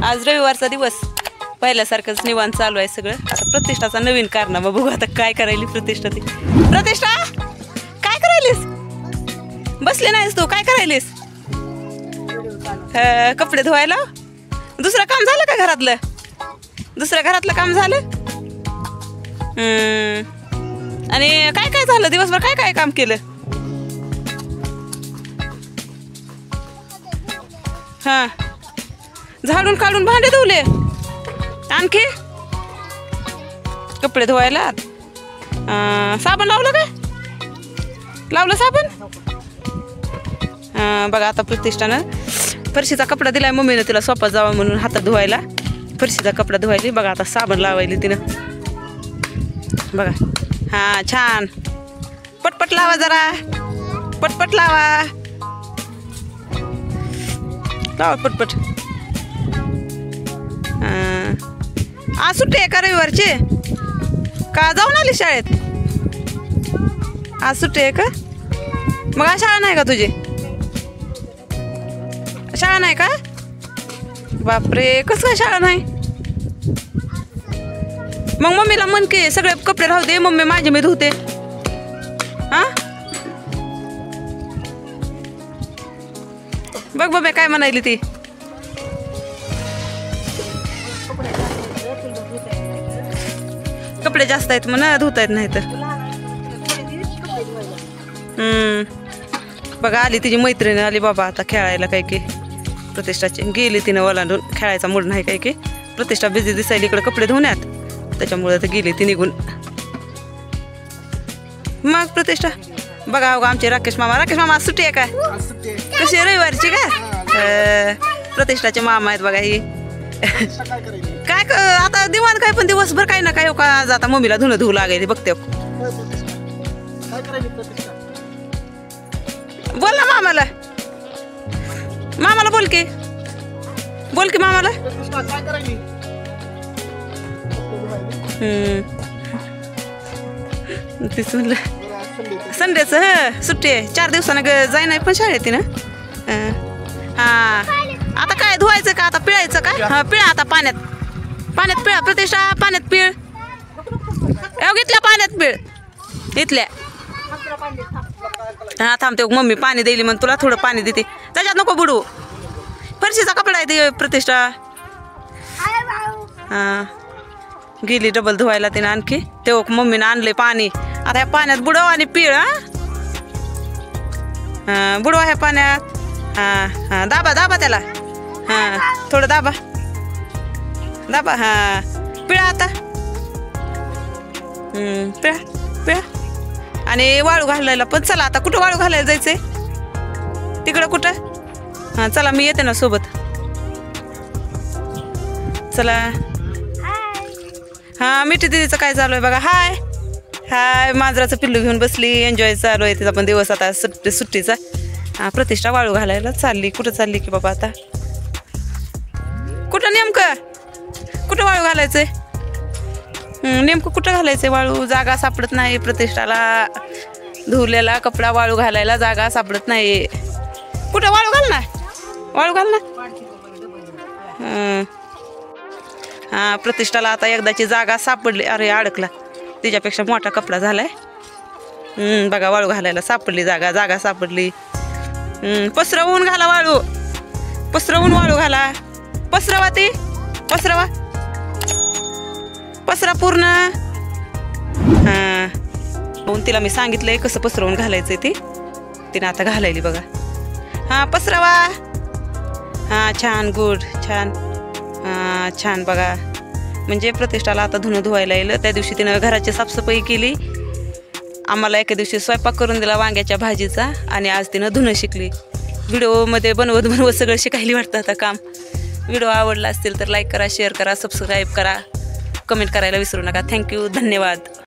आज रविवारचा दिवस पहिल्यासारखंच निवांत चालू आहे सगळं. आता प्रतिष्ठाचा नवीन कारनामा बघू आता काय करायली प्रतिष्ठा. ती प्रतिष्ठा काय करायलीस? बसली नाहीस तू? काय करायलीस? कपडे धुवायला. दुसरं काम झालं का घरातलं? दुसऱ्या घरातलं काम झालं? आणि काय काय झालं दिवसभर? काय काय काम केलं? हा, झाडून काढून भांडे धुवले. आणखी कपडे धुवायला साबण लावलं काय? लावलं साबण? बघा आता प्रतिष्ठानं फरशीचा कपडा दिलाय मम्मीनं तिला सोपा जावा म्हणून हातात धुवायला. फरशीचा कपडा धुवायली. बघा आता साबण लावायली तिनं. बघा हा छान पटपट लावा जरा. पटपट लावा. लावा पटपट. आज सुट्टी आहे का रविवारची? का जाऊन आली शाळेत? आज सुट्टी आहे का? मग आज शाळा नाही का तुझी? शाळा नाही का? बापरे, कसं काय शाळा नाही? मग मम्मीला म्हण की सगळे कपडे राहू दे, मम्मी माझे मी धुते. हा बघ बाबा काय म्हणायली ती. कपडे जास्त आहेत म्हणा, धुता येत नाही तर. बघा आली तिची मैत्रीण आली बाबा आता खेळायला. काय की प्रतिष्ठाची गेली तिनं ओलांडून. खेळायचा मूड नाही काय की. प्रतिष्ठा बिझी दिसायली इकडे कपडे धुण्यात, त्याच्यामुळे तर गेली ती निघून. मग प्रतिष्ठा बघा हो आमचे राकेश मामा सुट्टी आहे काय? कशी रविवारची का? प्रतिष्ठाचे मामा आहेत बघा ही. काय आता दिवाण काय पण दिवसभर काही ना काय का. आज आता मम्मीला धुणं धुवू लागायची बघते. बोल ना मामाला. मामाला बोल की. बोल की मामाला. तीच म्हणलं संडेच सुट्टी आहे. 4 दिवसानं जाई नाही पण शाळेत ना. हा आता काय धुवायचं का? आता पिळायचं का? हा पिळा आता पाण्यात. पाण्यात पिळा प्रतिष्ठा. पाण्यात पिळ. इथल्या पाण्यात पिळ. इथल्या. हा थांबते मम्मी पाणी देईल मग तुला थोडं पाणी देते. त्याच्यात नको बुडू. फरशीचा कपडा आहे ते प्रतिष्ठा. हा गेली डबल धुवायला तिने आणखी. तेव्हा मम्मीनं आणले पाणी. आता ह्या पाण्यात बुडव आणि पिळ. हा बुडवा ह्या पाण्यात. हा हा दाबा दाबा त्याला. हा थोडं दाबा दाबा. हा पिळा आता. पिळा पिळा. आणि वाळू घालायला पण चला आता. कुठं वाळू घालायला जायचंय? तिकडं कुठं? हा चला मी येते ना सोबत. चला. हा मिठी दीदीचं काय चालू आहे बघा. हाय हाय. मांजराचं पिल्लू घेऊन बसली. एन्जॉय चालू आहे तिचा पण दिवस आता सुट्टीचा. हा प्रतिष्ठा वाळू घालायला चालली. कुठं चालली की बाबा आता? कुठं नेमकं कुठं वाळू घालायचंय? नेमकं कुठं घालायचंय वाळू? जागा सापडत नाही प्रतिष्ठाला. धुवलेला कपडा वाळू घालायला जागा सापडत नाही. कुठं वाळू घाल ना. वाळू घाल ना. हा प्रतिष्ठाला आता एकदाची जागा सापडली. अरे अडकला. तिच्यापेक्षा मोठा कपडा झालाय. बघा वाळू घालायला सापडली जागा. जागा सापडली. पसरवून घाला वाळू. पसरवून वाळू घाला. पसरवा ती. पसरवा. पसरा पूर्ण. हा म्हणून तिला मी सांगितलंय कसं पसरवून घालायचंय ते. तिने आता घालायली बघा. हा पसरवा. हा छान गुड छान. हा छान बघा. म्हणजे प्रतिष्ठाला आता धुणं धुवायला येईल. त्या दिवशी तिनं घराची साफसफाई केली. आम्हाला एका दिवशी स्वयंपाक करून दिला वांग्याच्या भाजीचा. आणि आज तिनं धुणं शिकली. व्हिडिओमध्ये बनवत सगळं शिकायली वाटतं आता काम. व्हिडिओ आवडला असतील तर लाईक करा, शेअर करा, सबस्क्राईब करा, कमेंट करायला विसरू नका. थँक्यू. धन्यवाद.